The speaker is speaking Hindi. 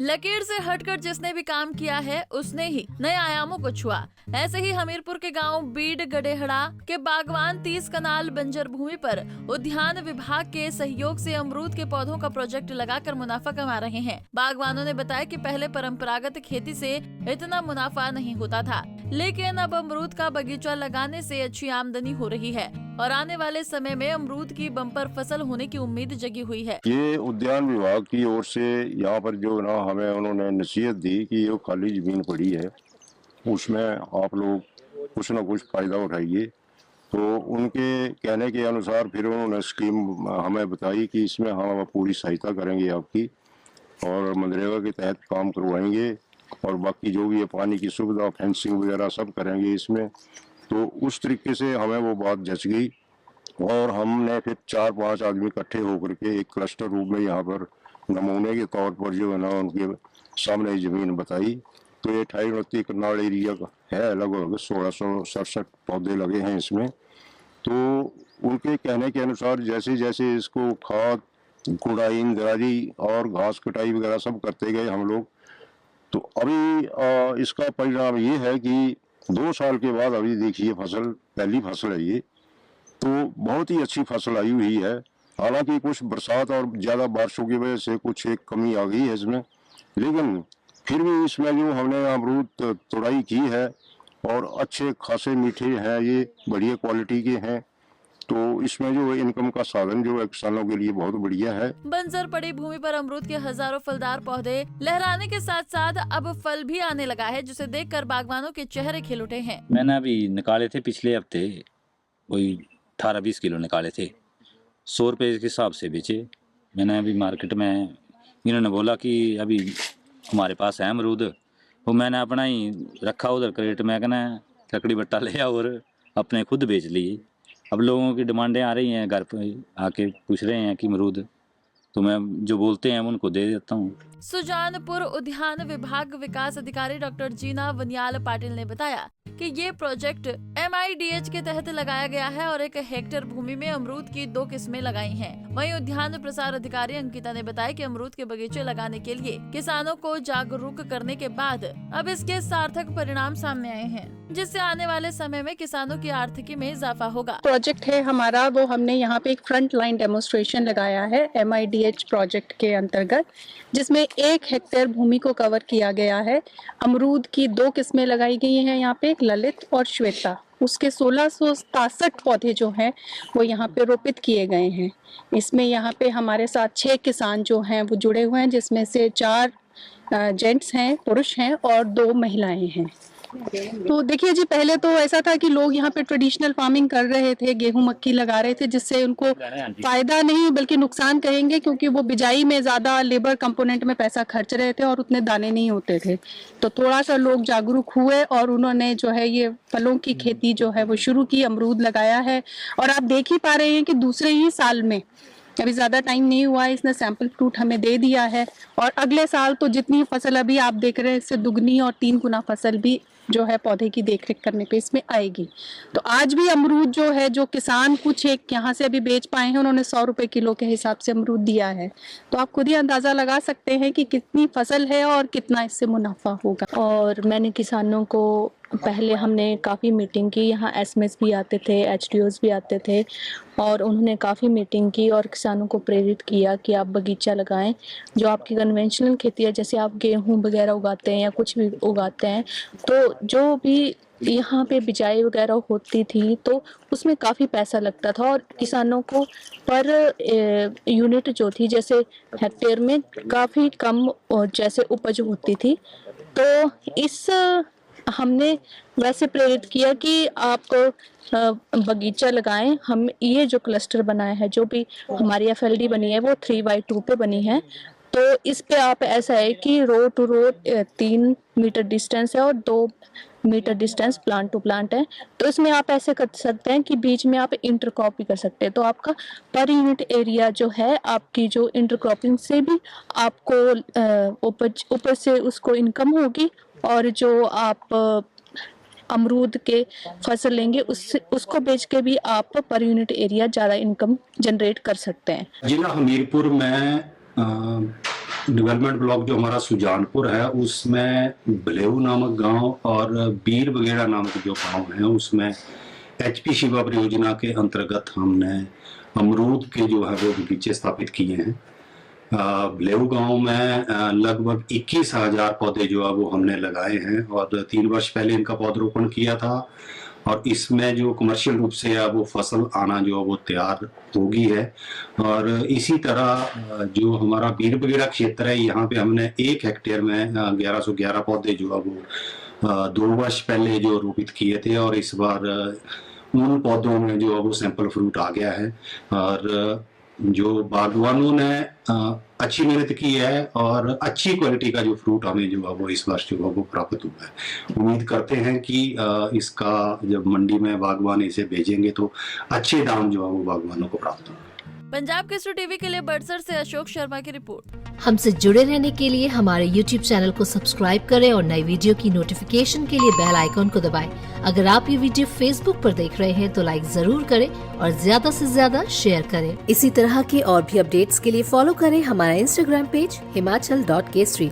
लकीर से हटकर जिसने भी काम किया है उसने ही नए आयामों को छुआ। ऐसे ही हमीरपुर के गांव बीड गडेहड़ा के बागवान 30 कनाल बंजर भूमि पर उद्यान विभाग के सहयोग से अमरूद के पौधों का प्रोजेक्ट लगाकर मुनाफा कमा रहे हैं। बागवानों ने बताया कि पहले परंपरागत खेती से इतना मुनाफा नहीं होता था, लेकिन अब अमरूद का बगीचा लगाने से अच्छी आमदनी हो रही है और आने वाले समय में अमरूद की बम्पर फसल होने की उम्मीद जगी हुई है। ये उद्यान विभाग की ओर से यहाँ पर जो ना हमें उन्होंने नसीहत दी कि ये खाली जमीन पड़ी है, उसमें आप लोग कुछ ना कुछ फायदा उठाइए। तो उनके कहने के अनुसार फिर उन्होंने स्कीम हमें बताई कि इसमें हम पूरी सहायता करेंगे आपकी और मनरेगा के तहत काम करवाएंगे और बाकी जो भी है पानी की सुविधा, फेंसिंग वगैरह सब करेंगे इसमें। तो उस तरीके से हमें वो बात जच गई और हमने फिर 4-5 आदमी इकट्ठे होकर के एक क्लस्टर रूप में यहाँ पर नमूने के तौर पर जो है ना उनके सामने जमीन बताई। तो ये 28-29 कनाल एरिया का है, लगभग 1667 पौधे लगे हैं इसमें। तो उनके कहने के अनुसार जैसे जैसे इसको खाद, गुड़ाई, दराई और घास कटाई वगैरह सब करते गए हम लोग, तो अभी इसका परिणाम ये है कि 2 साल के बाद अभी देखिए फसल, पहली फसल है ये, तो बहुत ही अच्छी फसल आई हुई है। हालांकि कुछ बरसात और ज़्यादा बारिशों की वजह से कुछ एक कमी आ गई है इसमें, लेकिन फिर भी इसमें जो हमने अमरूद तोड़ाई की है और अच्छे खासे मीठे हैं, ये बढ़िया क्वालिटी के हैं। तो इसमें जो इनकम का साधन जो है किसानों के लिए बहुत बढ़िया है। बंजर पड़ी भूमि पर अमरूद के हजारों फलदार पौधे लहराने के साथ साथ अब फल भी आने लगा है, जिसे देखकर बागवानों के चेहरे खिल उठे हैं। मैंने अभी निकाले थे पिछले हफ्ते, वही 18-20 किलो निकाले थे, 100 रुपये के हिसाब से बेचे। मैंने अभी मार्केट में, इन्होंने बोला कि अभी हमारे पास है अमरूद, वो मैंने अपना ही रखा उधर क्रेट में, कहना लकड़ी बट्टा लिया और अपने खुद बेच लिए। अब लोगों की डिमांडें आ रही हैं, घर पर आके पूछ रहे हैं कि अमरूद, तो मैं जो बोलते हैं उनको दे देता हूँ। सुजानपुर उद्यान विभाग विकास अधिकारी डॉक्टर जीना वनियाल पाटिल ने बताया कि ये प्रोजेक्ट MIDH के तहत लगाया गया है और 1 हेक्टेयर भूमि में अमरूद की 2 किस्में लगाई हैं। वहीं उद्यान प्रसार अधिकारी अंकिता ने बताया कि अमरूद के बगीचे लगाने के लिए किसानों को जागरूक करने के बाद अब इसके सार्थक परिणाम सामने आए हैं, जिससे आने वाले समय में किसानों की आर्थिकी में इजाफा होगा। प्रोजेक्ट है हमारा, वो हमने यहाँ पे एक फ्रंट लाइन डेमोन्स्ट्रेशन लगाया है MIDH प्रोजेक्ट के अंतर्गत, जिसमें 1 हेक्टेयर भूमि को कवर किया गया है। अमरूद की 2 किस्में लगाई गई हैं यहाँ पे, एक ललित और श्वेता। उसके 1667 पौधे जो हैं वो यहाँ पे रोपित किए गए हैं। इसमें यहाँ पे हमारे साथ 6 किसान जो हैं वो जुड़े हुए हैं, जिसमें से 4 जेंट्स हैं, पुरुष हैं और 2 महिलाएं हैं। तो देखिए जी, पहले तो ऐसा था कि लोग यहाँ पे ट्रेडिशनल फार्मिंग कर रहे थे, गेहूं मक्की लगा रहे थे, जिससे उनको फायदा नहीं बल्कि नुकसान कहेंगे, क्योंकि वो बिजाई में ज्यादा लेबर कंपोनेंट में पैसा खर्च रहे थे और उतने दाने नहीं होते थे। तो थोड़ा सा लोग जागरूक हुए और उन्होंने जो है ये फलों की खेती जो है वो शुरू की, अमरूद लगाया है। और आप देख ही पा रहे हैं कि दूसरे ही साल में, अभी ज्यादा टाइम नहीं हुआ है, इसने सैंपल फ्रूट हमें दे दिया है और अगले साल तो जितनी फसल अभी आप देख रहे हैं इससे दुगनी और 3 गुना फसल भी जो है पौधे की देखरेख करने पे इसमें आएगी। तो आज भी अमरूद जो है, जो किसान कुछ एक यहाँ से अभी बेच पाए हैं, उन्होंने 100 रुपए किलो के हिसाब से अमरूद दिया है। तो आप खुद ही अंदाजा लगा सकते हैं कि कितनी फसल है और कितना इससे मुनाफा होगा। और मैंने किसानों को पहले हमने काफ़ी मीटिंग की, यहाँ SMS भी आते थे, HDOs भी आते थे और उन्होंने काफ़ी मीटिंग की और किसानों को प्रेरित किया कि आप बगीचा लगाएं। जो आपकी कन्वेंशनल खेती है, जैसे आप गेहूं वगैरह उगाते हैं या कुछ भी उगाते हैं, तो जो भी यहाँ पे बिजाई वगैरह होती थी तो उसमें काफ़ी पैसा लगता था और किसानों को पर यूनिट जो थी, जैसे हेक्टेयर में काफ़ी कम जैसे उपज होती थी। तो इस हमने वैसे प्रेरित किया कि आप बगीचा लगाएं। हम ये जो क्लस्टर बनाए हैं, जो भी हमारी FLD बनी है वो 3x2 पे बनी है। तो इस पे आप ऐसा है कि row to row 3 metre distance है और 2 metre distance plant to plant है। तो इसमें आप ऐसे कर सकते हैं कि बीच में आप इंटरक्रॉप भी कर सकते हैं। तो आपका पर यूनिट एरिया जो है, आपकी जो इंटरक्रॉपिंग से भी आपको उपज से उसको इनकम होगी और जो आप अमरूद के फसल लेंगे उसको बेच के भी आप पर यूनिट एरिया ज़्यादा इनकम जनरेट कर सकते हैं। जिला हमीरपुर में डेवलपमेंट ब्लॉक जो हमारा सुजानपुर है उसमें बलेऊ नामक गांव और बीर बगेड़ा नामक जो गांव है उसमें HP शिवा परियोजना के अंतर्गत हमने अमरूद के जो है वो बगीचे स्थापित किए हैं। बलेऊ गांव में लगभग 21,000 पौधे जो है वो हमने लगाए हैं और 3 वर्ष पहले इनका पौधरोपण किया था और इसमें जो कमर्शियल रूप से है वो फसल आना जो है वो तैयार हो गई है। और इसी तरह जो हमारा बीर बगेड़ा क्षेत्र है यहाँ पे हमने 1 हेक्टेयर में 1111 पौधे जो है वो 2 वर्ष पहले जो रोपित किए थे और इस बार उन पौधों में जो है वो सैंपल फ्रूट आ गया है और जो बागवानों ने अच्छी मेहनत की है और अच्छी क्वालिटी का जो फ्रूट हमें जो है वो इस वर्ष जो है वो प्राप्त हुआ है। उम्मीद करते हैं कि इसका जब मंडी में बागवान इसे भेजेंगे तो अच्छे दाम जो है वो बागवानों को प्राप्त होंगे। पंजाब केसरी टीवी के लिए बड़सर से अशोक शर्मा की रिपोर्ट। हमसे जुड़े रहने के लिए हमारे YouTube चैनल को सब्सक्राइब करें और नई वीडियो की नोटिफिकेशन के लिए बेल आइकॉन को दबाएं। अगर आप ये वीडियो Facebook पर देख रहे हैं तो लाइक जरूर करें और ज्यादा से ज्यादा शेयर करें। इसी तरह के और भी अपडेट्स के लिए फॉलो करें हमारा Instagram पेज himachal.kesri।